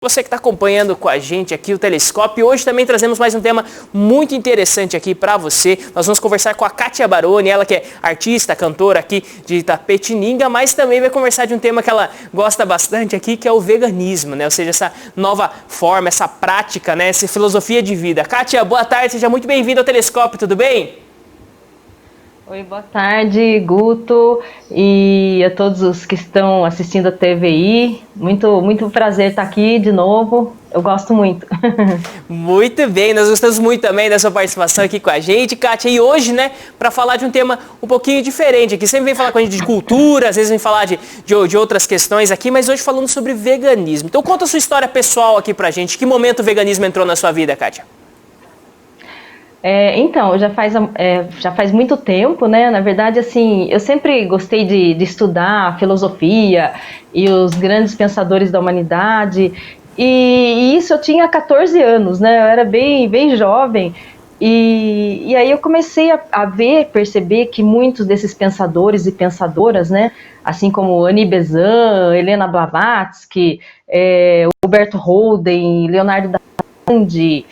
Você que está acompanhando com a gente aqui o Telescópio, hoje também trazemos mais um tema muito interessante aqui para você. Nós vamos conversar com a Kátia Baroni, ela que é artista, cantora aqui de Itapetininga, mas também vai conversar de um tema que ela gosta bastante aqui, que é o veganismo, né? Ou seja, essa nova forma, essa prática, né? Essa filosofia de vida. Kátia, boa tarde, seja muito bem-vinda ao Telescópio, tudo bem? Oi, boa tarde, Guto, e a todos os que estão assistindo a TVI. Muito prazer estar aqui de novo. Eu gosto muito. Muito bem, nós gostamos muito também da sua participação aqui com a gente, Kátia. E hoje, né, para falar de um tema um pouquinho diferente aqui. Sempre vem falar com a gente de cultura, às vezes vem falar de outras questões aqui, mas hoje falando sobre veganismo. Então conta a sua história pessoal aqui pra gente. Que momento o veganismo entrou na sua vida, Kátia? Então, já faz muito tempo, né? Na verdade, assim, eu sempre gostei de estudar filosofia e os grandes pensadores da humanidade. E isso eu tinha 14 anos, né? Eu era bem jovem. E aí eu comecei a perceber que muitos desses pensadores e pensadoras, né? Assim como Annie Besant, Helena Blavatsky, Huberto Holden, Leonardo da Vinci,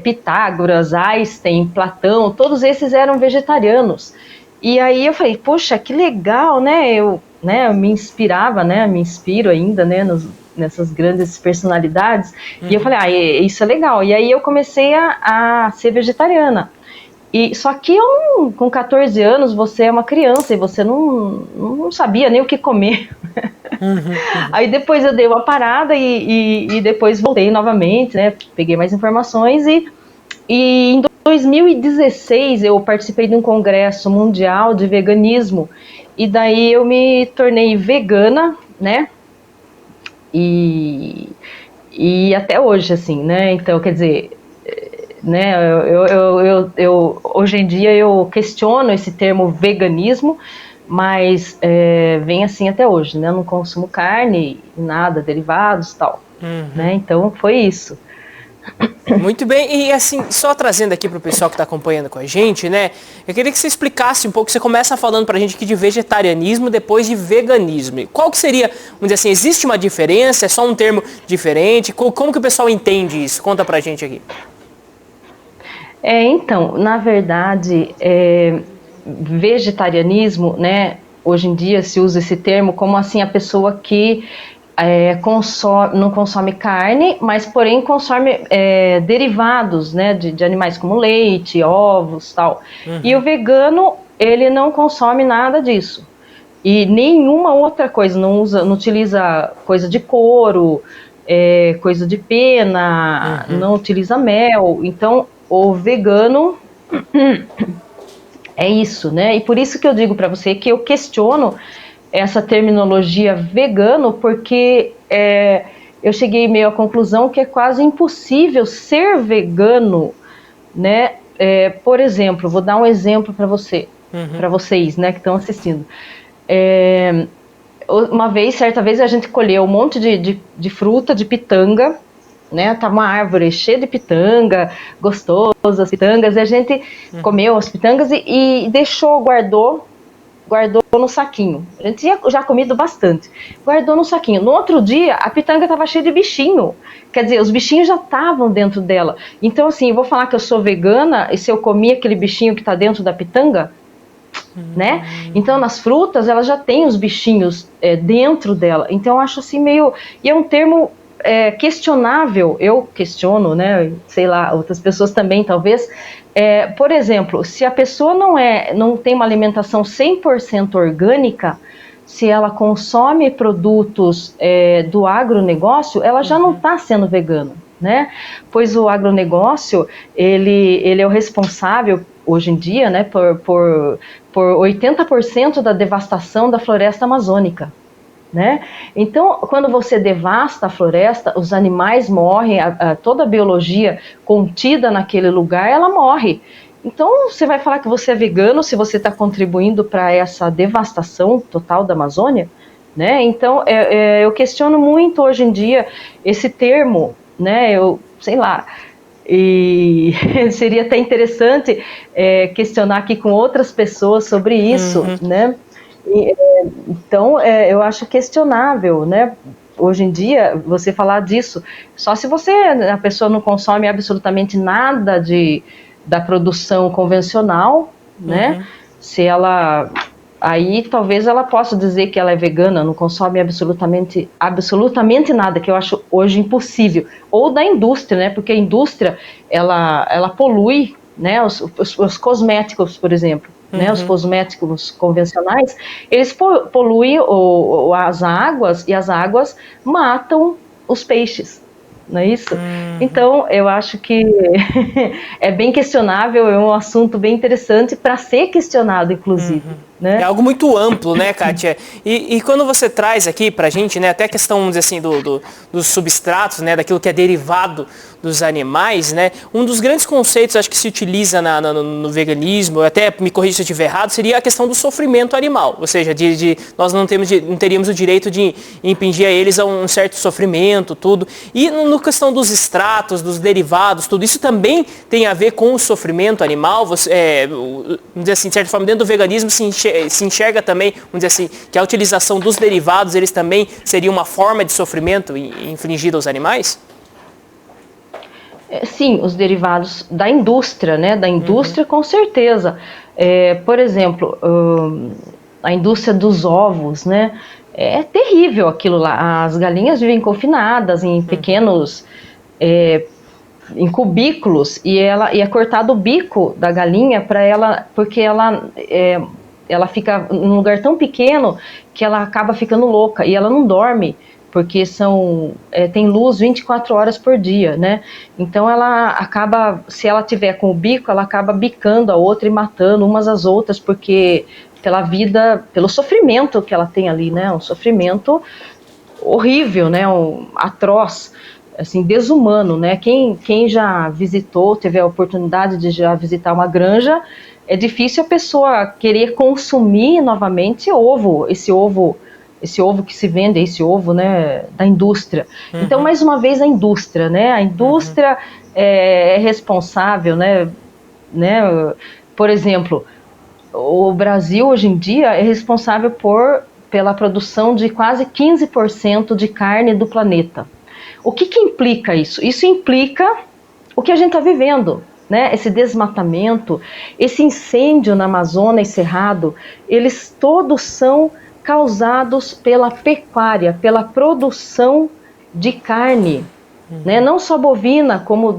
Pitágoras, Einstein, Platão, todos esses eram vegetarianos. E aí eu falei, poxa, que legal, né? Eu me inspirava, né? Me inspiro ainda, né? Nessas grandes personalidades. E eu falei, isso é legal. E aí eu comecei a ser vegetariana. Só que com 14 anos você é uma criança e você não sabia nem o que comer. Aí depois eu dei uma parada e depois voltei novamente, né? Peguei mais informações e em 2016 eu participei de um congresso mundial de veganismo e daí eu me tornei vegana, né? E até hoje, assim, né? Então, quer dizer, né? Hoje em dia eu questiono esse termo veganismo, mas vem assim até hoje, né? Eu não consumo carne, nada, derivados, tal, né? Então foi isso. Muito bem, e assim, só trazendo aqui para o pessoal que está acompanhando com a gente, né? Eu queria que você explicasse um pouco, você começa falando para a gente aqui de vegetarianismo, depois de veganismo. Qual que seria, vamos dizer assim, existe uma diferença? É só um termo diferente? Como que o pessoal entende isso? Conta para a gente aqui. Então, na verdade, vegetarianismo, né? Hoje em dia se usa esse termo como assim a pessoa que não consome carne, mas porém consome derivados, né, de animais como leite, ovos, tal. E o vegano, ele não consome nada disso. E nenhuma outra coisa, não utiliza coisa de couro, coisa de pena, não utiliza mel. Então, o vegano é isso, né? E por isso que eu digo para você que eu questiono essa terminologia vegano, porque eu cheguei meio à conclusão que é quase impossível ser vegano, né? Por exemplo, vou dar um exemplo para para vocês, né, que estão assistindo. Certa vez a gente colheu um monte de fruta, de pitanga, né? Tava uma árvore cheia de pitanga, gostosa, as pitangas, e a gente comeu as pitangas e guardou no saquinho. A gente tinha já comido bastante. Guardou no saquinho. No outro dia, a pitanga estava cheia de bichinho. Quer dizer, os bichinhos já estavam dentro dela. Então, assim, eu vou falar que eu sou vegana e se eu comi aquele bichinho que está dentro da pitanga, né? Então, nas frutas, ela já tem os bichinhos dentro dela. Então, eu acho assim meio... E é um termo questionável. Eu questiono, né? Sei lá, outras pessoas também, talvez. Por exemplo, se a pessoa não tem uma alimentação 100% orgânica, se ela consome produtos do agronegócio, ela já não está sendo vegana, né? Pois o agronegócio, ele é o responsável, hoje em dia, né, por 80% da devastação da floresta amazônica. Né? Então, quando você devasta a floresta, os animais morrem, toda a biologia contida naquele lugar, ela morre. Então, você vai falar que você é vegano se você está contribuindo para essa devastação total da Amazônia? Né? Então, eu questiono muito hoje em dia esse termo, né? Eu sei lá, e seria até interessante questionar aqui com outras pessoas sobre isso, né? Então, eu acho questionável, né? hoje em dia, você falar disso, só se a pessoa não consome absolutamente nada da produção convencional, né? Se ela, aí talvez ela possa dizer que ela é vegana, não consome absolutamente nada, que eu acho hoje impossível. Ou da indústria, né? Porque a indústria, ela polui, né? Os cosméticos, por exemplo. Né, os cosméticos convencionais, eles poluem as águas, e as águas matam os peixes, não é isso? Então, eu acho que é bem questionável, é um assunto bem interessante para ser questionado, inclusive. Né? É algo muito amplo, né, Kátia? E quando você traz aqui pra gente, né, até a questão, vamos dizer assim, dos substratos, né, daquilo que é derivado dos animais, né, um dos grandes conceitos, acho que se utiliza no veganismo, até me corrija se eu estiver errado, seria a questão do sofrimento animal, ou seja, nós não teríamos o direito de impingir a eles a um certo sofrimento, tudo. E no questão dos extratos, dos derivados, tudo isso também tem a ver com o sofrimento animal, vamos dizer assim, de certa forma, dentro do veganismo se enxerga também, vamos dizer assim, que a utilização dos derivados, eles também seriam uma forma de sofrimento infligida aos animais? Sim, os derivados da indústria, né? Da indústria, com certeza. Por exemplo, a indústria dos ovos, né? É terrível aquilo lá. As galinhas vivem confinadas em pequenos... em cubículos, e é cortado o bico da galinha para ela, porque ela fica num lugar tão pequeno que ela acaba ficando louca e ela não dorme, porque tem luz 24 horas por dia, né? Então ela acaba, se ela tiver com o bico, ela acaba bicando a outra e matando umas às outras, porque pelo sofrimento que ela tem ali, né? Um sofrimento horrível, né? Atroz, assim, desumano, né? Quem já visitou, teve a oportunidade de já visitar uma granja, é difícil a pessoa querer consumir novamente esse ovo que se vende, esse ovo, né, da indústria. Então, mais uma vez, a indústria, né? A indústria é responsável, né? Por exemplo, o Brasil, hoje em dia, é responsável pela produção de quase 15% de carne do planeta. O que implica isso? Isso implica o que a gente está vivendo, né? Esse desmatamento, esse incêndio na Amazônia e Cerrado, eles todos são causados pela pecuária, pela produção de carne, né? Não só bovina, como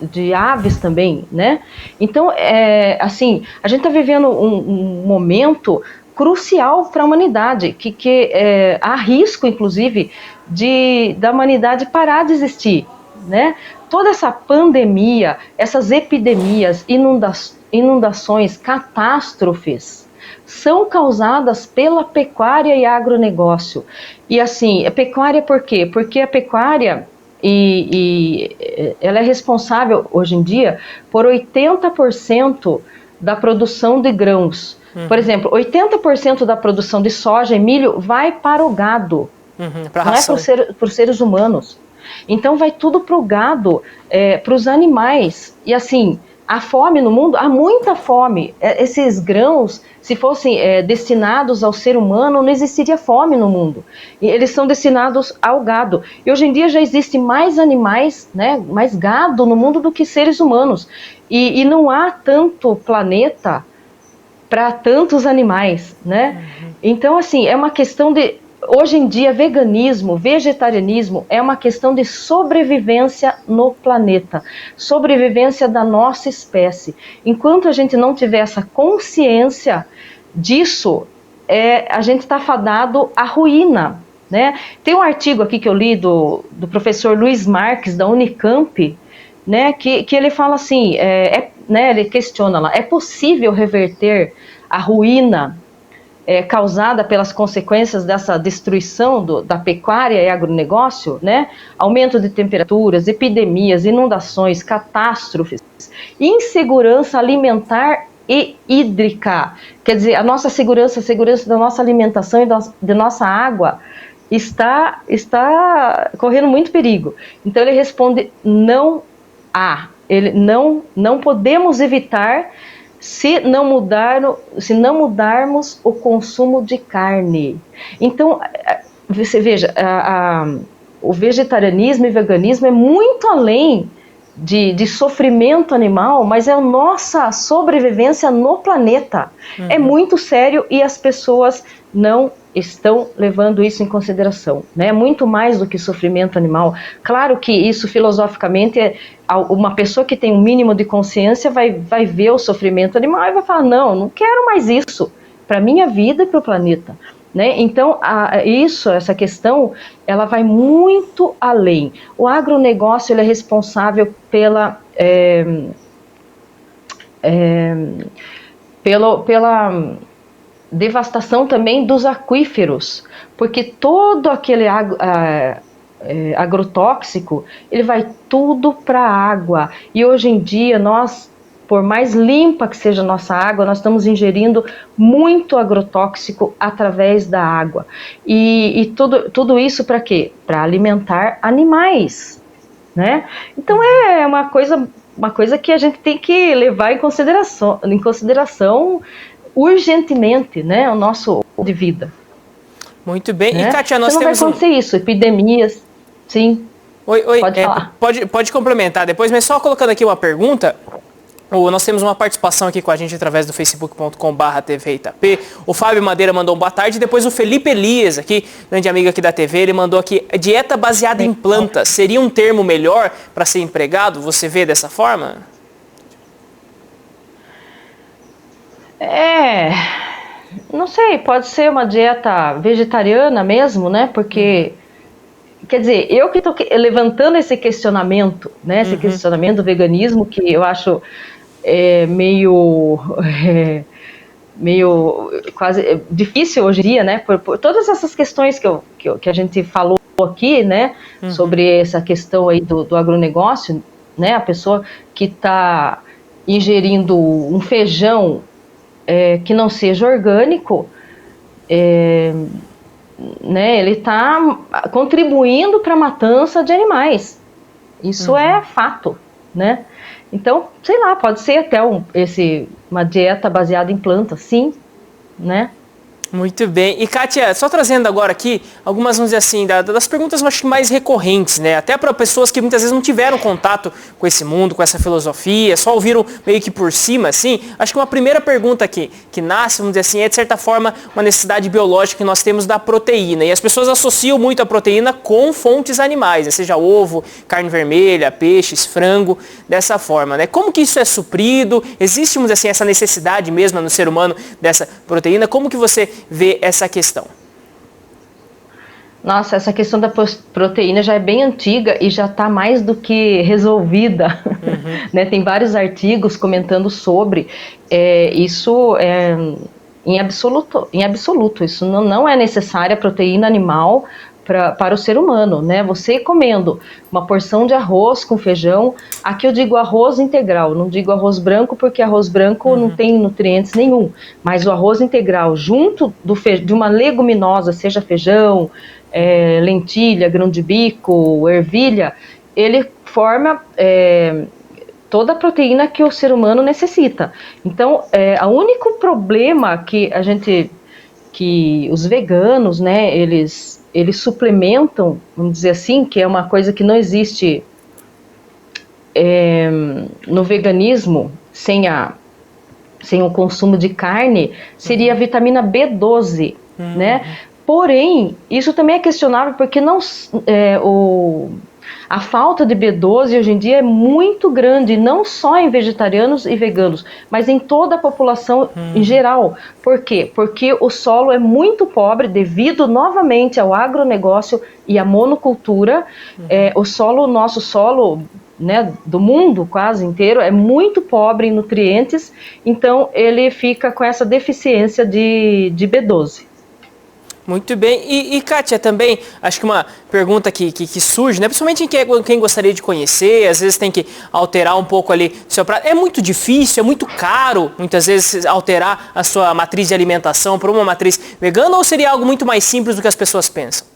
de aves também, né? Então, assim, a gente está vivendo um momento crucial para a humanidade, que há risco, inclusive, da humanidade parar de existir, né? Toda essa pandemia, essas epidemias, inundações, catástrofes, são causadas pela pecuária e agronegócio. E assim, a pecuária por quê? Porque a pecuária ela é responsável, hoje em dia, por 80% da produção de grãos. Por exemplo, 80% da produção de soja e milho vai para o gado, não é para os seres humanos. Então vai tudo para o gado, para os animais. E assim, a fome no mundo, há muita fome. Esses grãos, se fossem destinados ao ser humano, não existiria fome no mundo. E eles são destinados ao gado. E hoje em dia já existe mais animais, né, mais gado no mundo do que seres humanos. E não há tanto planeta para tantos animais, né? Então, assim, é uma questão de... Hoje em dia, veganismo, vegetarianismo é uma questão de sobrevivência no planeta, sobrevivência da nossa espécie. Enquanto a gente não tiver essa consciência disso, a gente está fadado à ruína, né? Tem um artigo aqui que eu li do professor Luiz Marques, da Unicamp, né, que ele fala assim, né, ele questiona lá, é possível reverter a ruína causada pelas consequências dessa destruição da pecuária e agronegócio, né? Aumento de temperaturas, epidemias, inundações, catástrofes, insegurança alimentar e hídrica. Quer dizer, a nossa segurança, a segurança da nossa alimentação e da nossa água está correndo muito perigo. Então ele responde, não podemos evitar se não mudarmos o consumo de carne. Então, você veja, o vegetarianismo e veganismo é muito além de sofrimento animal, mas é a nossa sobrevivência no planeta. É muito sério e as pessoas não estão levando isso em consideração, né? Muito mais do que sofrimento animal. Claro que isso filosoficamente, uma pessoa que tem um mínimo de consciência vai ver o sofrimento animal e vai falar, não quero mais isso para a minha vida e para o planeta. Né? Então, essa questão, ela vai muito além. O agronegócio ele é responsável pela devastação também dos aquíferos, porque todo aquele agrotóxico, ele vai tudo para a água. E hoje em dia, nós, por mais limpa que seja a nossa água, nós estamos ingerindo muito agrotóxico através da água. E tudo isso para quê? Para alimentar animais, né? Então é uma coisa que a gente tem que levar em consideração urgentemente, né? O nosso de vida. Muito bem. Né? E, Kátia, nós temos... Não vai acontecer isso, epidemias, sim. Oi, pode falar. Pode complementar depois, mas só colocando aqui uma pergunta. Nós temos uma participação aqui com a gente através do facebook.com/TV Itapê. O Fábio Madeira mandou um boa tarde. Depois o Felipe Elias, aqui, grande amigo aqui da TV, ele mandou aqui, dieta baseada em plantas, seria um termo melhor para ser empregado? Você vê dessa forma? Não sei, pode ser uma dieta vegetariana mesmo, né? Porque, quer dizer, eu que estou levantando esse questionamento, né? Esse questionamento do veganismo, que eu acho meio quase difícil hoje em dia, né? Por todas essas questões que a gente falou aqui, né? Sobre essa questão aí do agronegócio, né? A pessoa que está ingerindo um feijão que não seja orgânico, né, ele está contribuindo para a matança de animais. Isso é fato, né? Então, sei lá, pode ser até uma dieta baseada em plantas, sim, né? Muito bem. E, Kátia, só trazendo agora aqui algumas, vamos dizer assim, das perguntas acho que mais recorrentes, né? Até para pessoas que muitas vezes não tiveram contato com esse mundo, com essa filosofia, só ouviram meio que por cima, assim. Acho que uma primeira pergunta aqui, que nasce, vamos dizer assim, é de certa forma uma necessidade biológica que nós temos da proteína. E as pessoas associam muito a proteína com fontes animais, né? Seja ovo, carne vermelha, peixes, frango, dessa forma, né? Como que isso é suprido? Existe, vamos dizer assim, essa necessidade mesmo no ser humano dessa proteína? Como que você vê essa questão? Nossa, essa questão da proteína já é bem antiga e já está mais do que resolvida. Né? Tem vários artigos comentando sobre isso. Em absoluto, isso não é necessária proteína animal para o ser humano, né? Você comendo uma porção de arroz com feijão, aqui eu digo arroz integral, não digo arroz branco porque arroz branco não tem nutrientes nenhum, mas o arroz integral junto de uma leguminosa, seja feijão, lentilha, grão de bico, ervilha, ele forma toda a proteína que o ser humano necessita. Então, o único problema que os veganos, né, eles suplementam, vamos dizer assim, que é uma coisa que não existe no veganismo sem o consumo de carne, seria a vitamina B12, né? Porém, isso também é questionável porque a falta de B12 hoje em dia é muito grande, não só em vegetarianos e veganos, mas em toda a população em geral. Por quê? Porque o solo é muito pobre devido novamente ao agronegócio e à monocultura. Nosso solo, né, do mundo quase inteiro é muito pobre em nutrientes, então ele fica com essa deficiência de B12. Muito bem. E Kátia, também, acho que uma pergunta que surge, né? Principalmente quem gostaria de conhecer, às vezes tem que alterar um pouco ali o seu prato. É muito difícil, é muito caro, muitas vezes, alterar a sua matriz de alimentação para uma matriz vegana, ou seria algo muito mais simples do que as pessoas pensam?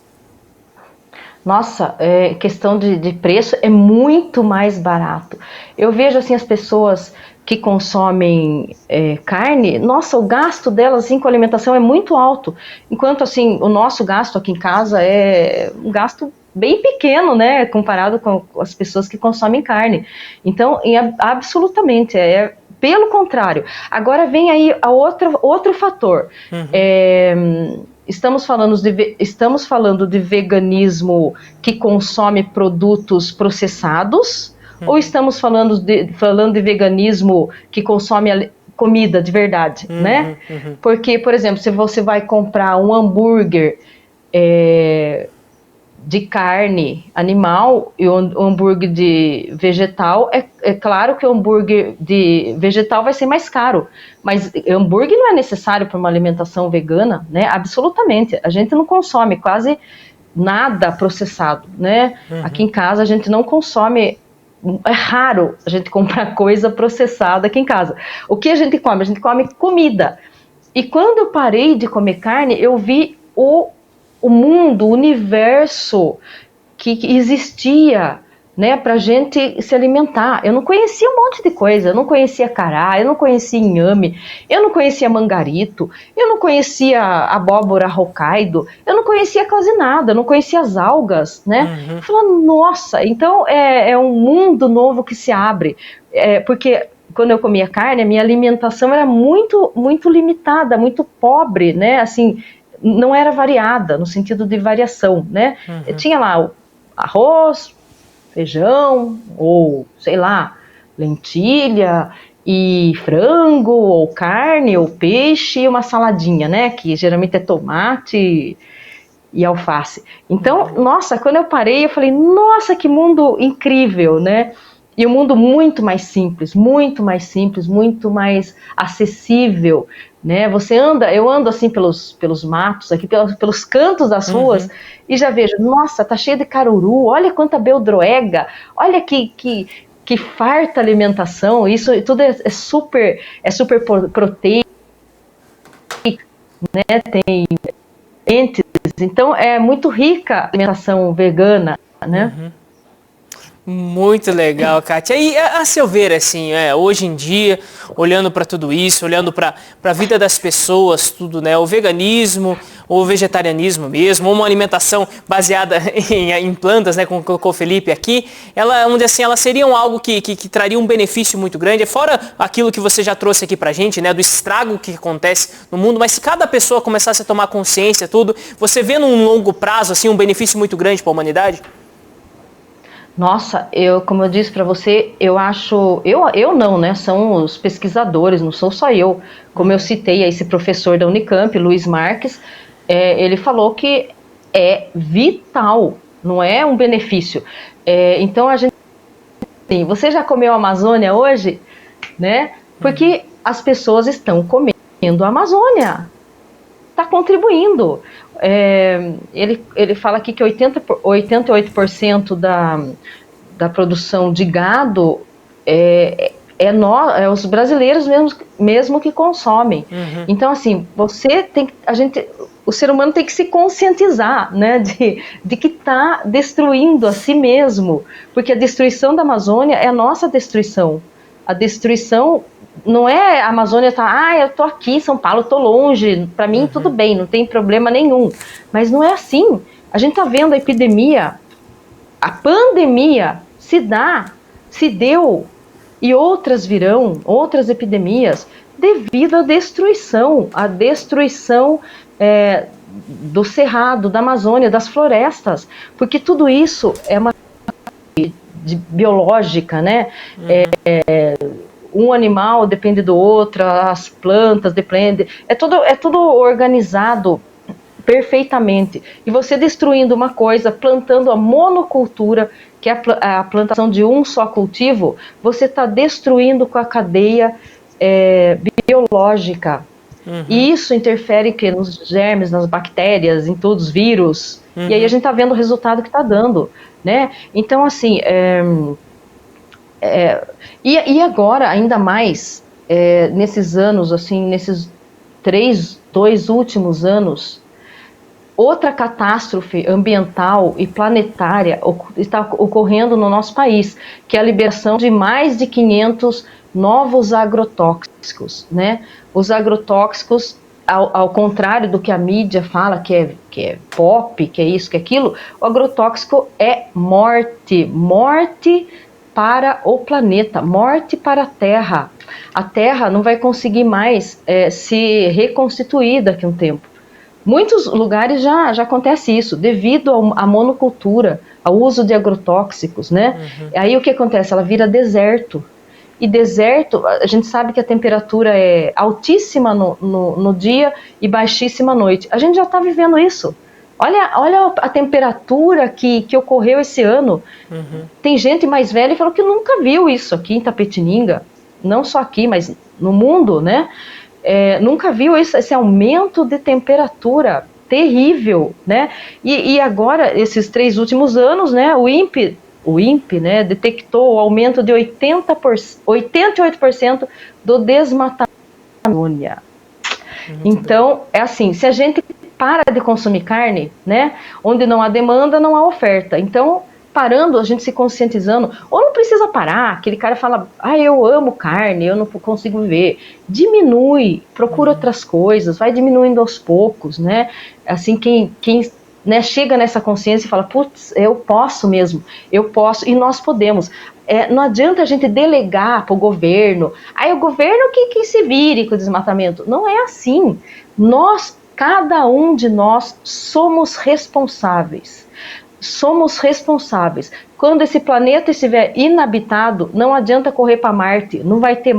Nossa, questão de preço é muito mais barato. Eu vejo assim as pessoas que consomem carne, nossa, o gasto delas assim, com alimentação é muito alto, enquanto assim, o nosso gasto aqui em casa é um gasto bem pequeno, né, comparado com as pessoas que consomem carne. Então, absolutamente, pelo contrário. Agora vem aí outro fator. Estamos falando de veganismo que consome produtos processados, ou estamos falando de veganismo que consome comida de verdade, né? Porque, por exemplo, se você vai comprar um hambúrguer de carne animal e o hambúrguer de vegetal, é claro que o hambúrguer de vegetal vai ser mais caro, mas hambúrguer não é necessário para uma alimentação vegana, né? Absolutamente. A gente não consome quase nada processado, né? Aqui em casa a gente não consome. É raro a gente comprar coisa processada aqui em casa. O que a gente come? A gente come comida. E quando eu parei de comer carne, eu vi o mundo, o universo que existia, né, pra gente se alimentar. Eu não conhecia um monte de coisa, eu não conhecia cará, eu não conhecia inhame, eu não conhecia mangarito, eu não conhecia abóbora Hokkaido, eu não conhecia quase nada, eu não conhecia as algas, né? Falando, nossa, então é um mundo novo que se abre, porque quando eu comia carne, a minha alimentação era muito, muito limitada, muito pobre, né, assim, não era variada, no sentido de variação, né? Tinha lá o arroz, feijão, ou, sei lá, lentilha, e frango, ou carne, ou peixe, e uma saladinha, né? Que geralmente é tomate e alface. Então, nossa, quando eu parei, eu falei, nossa, que mundo incrível, né? E um mundo muito mais simples, muito mais acessível, né? Eu ando assim pelos matos, aqui pelos cantos das ruas, e já vejo, nossa, tá cheio de caruru, olha quanta beldroega, olha que farta alimentação, isso tudo é super proteico, né? Tem entes, então é muito rica a alimentação vegana, né? Muito legal, Kátia. E a seu ver, assim, hoje em dia, olhando para tudo isso, olhando para a vida das pessoas, tudo, né? O veganismo, o vegetarianismo mesmo, uma alimentação baseada em plantas, né? Como colocou o Felipe aqui, onde assim, elas seriam algo que traria um benefício muito grande, fora aquilo que você já trouxe aqui pra gente, né? Do estrago que acontece no mundo, mas se cada pessoa começasse a tomar consciência, tudo, você vê num longo prazo, assim, um benefício muito grande para a humanidade? Nossa, como eu disse para você, eu acho, eu não, né? São os pesquisadores, não sou só eu. Como eu citei esse professor da Unicamp, Luiz Marques, ele falou que é vital, não é um benefício. Então a gente, sim, você já comeu a Amazônia hoje, né? Porque as pessoas estão comendo a Amazônia, está contribuindo. Ele fala aqui que 88% da produção de gado é os brasileiros mesmo que consomem. Então, assim, o ser humano tem que se conscientizar, né, de que está destruindo a si mesmo, porque a destruição da Amazônia é a nossa destruição. A destruição não é a Amazônia eu tô aqui em São Paulo, tô longe, para mim tudo bem, não tem problema nenhum. Mas não é assim. A gente tá vendo a epidemia, a pandemia se deu, e outras virão, outras epidemias, devido à destruição do cerrado, da Amazônia, das florestas, porque tudo isso é uma biológica, né? Um animal depende do outro, as plantas dependem, é tudo organizado perfeitamente. E você destruindo uma coisa, plantando a monocultura, que é a plantação de um só cultivo, você está destruindo com a cadeia biológica. E isso interfere nos germes, nas bactérias, em todos os vírus. E aí a gente está vendo o resultado que está dando, né? Então, assim, e agora, ainda mais, nesses anos, assim, nesses 2 últimos anos, outra catástrofe ambiental e planetária está ocorrendo no nosso país, que é a liberação de mais de 500 novos agrotóxicos, né? Os agrotóxicos, ao contrário do que a mídia fala, que é pop, que é isso, que é aquilo, o agrotóxico é morte, morte para o planeta, morte para a Terra. A Terra não vai conseguir mais se reconstituir daqui a um tempo. Muitos lugares já acontece isso, devido à monocultura, ao uso de agrotóxicos, né? Aí o que acontece? Ela vira deserto. E deserto, a gente sabe que a temperatura é altíssima no dia e baixíssima à noite. A gente já está vivendo isso. Olha a temperatura que ocorreu esse ano. Tem gente mais velha que falou que nunca viu isso aqui em Itapetininga. Não só aqui, mas no mundo, né? Nunca viu esse aumento de temperatura terrível, né? E agora, esses 3 últimos anos, né? O INPE, né, detectou o aumento de 88% do desmatamento da Amazônia. Então, é assim, se a gente para de consumir carne, né, onde não há demanda, não há oferta. Então, parando, a gente se conscientizando, ou não precisa parar, aquele cara fala, eu amo carne, eu não consigo viver. Diminui, procura outras coisas, vai diminuindo aos poucos, né? Assim, quem né, chega nessa consciência e fala, putz, eu posso mesmo, eu posso, e nós podemos. Não adianta a gente delegar para o governo, o governo que se vire com o desmatamento. Não é assim. Cada um de nós somos responsáveis. Somos responsáveis. Quando esse planeta estiver inabitado, não adianta correr para Marte, não vai ter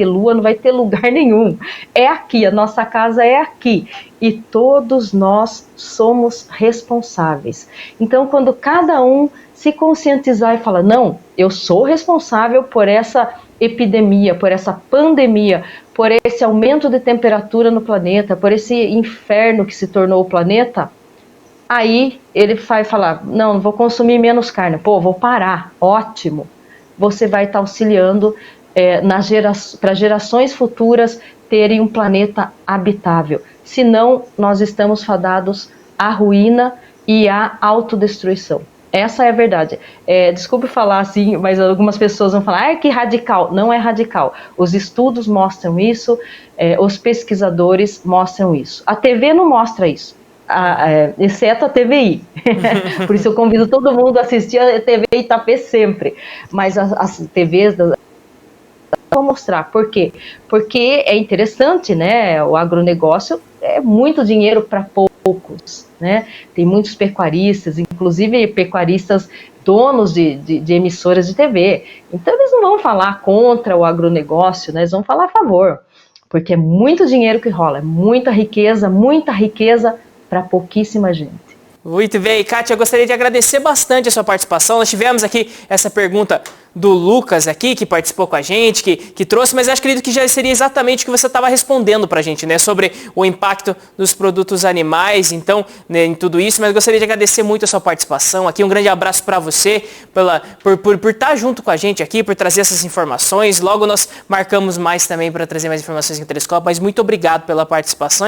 Lua, não vai ter lugar nenhum. É aqui, a nossa casa é aqui. E todos nós somos responsáveis. Então, quando cada um se conscientizar e falar, não, eu sou responsável por essa epidemia, por essa pandemia, por esse aumento de temperatura no planeta, por esse inferno que se tornou o planeta, aí ele vai falar, não vou consumir menos carne, vou parar, ótimo. Você vai estar auxiliando para gerações futuras terem um planeta habitável. Senão, nós estamos fadados à ruína e à autodestruição. Essa é a verdade. Desculpe falar assim, mas algumas pessoas vão falar, que radical. Não é radical. Os estudos mostram isso, os pesquisadores mostram isso. A TV não mostra isso. Exceto a TVI. Por isso eu convido todo mundo a assistir a TV Itapê sempre. Mas as TVs vão mostrar. Por quê? Porque é interessante, né? O agronegócio é muito dinheiro para poucos, né? Tem muitos pecuaristas, inclusive pecuaristas donos de emissoras de TV. Então eles não vão falar contra o agronegócio, né? Eles vão falar a favor. Porque é muito dinheiro que rola, é muita riqueza para pouquíssima gente. Muito bem, Kátia, eu gostaria de agradecer bastante a sua participação. Nós tivemos aqui essa pergunta do Lucas aqui, que participou com a gente, que trouxe, mas eu acredito que já seria exatamente o que você estava respondendo para a gente, né, sobre o impacto dos produtos animais, então, né, em tudo isso, mas eu gostaria de agradecer muito a sua participação aqui, um grande abraço para você, por estar junto com a gente aqui, por trazer essas informações. Logo nós marcamos mais também para trazer mais informações aqui no Telescópio, mas muito obrigado pela participação.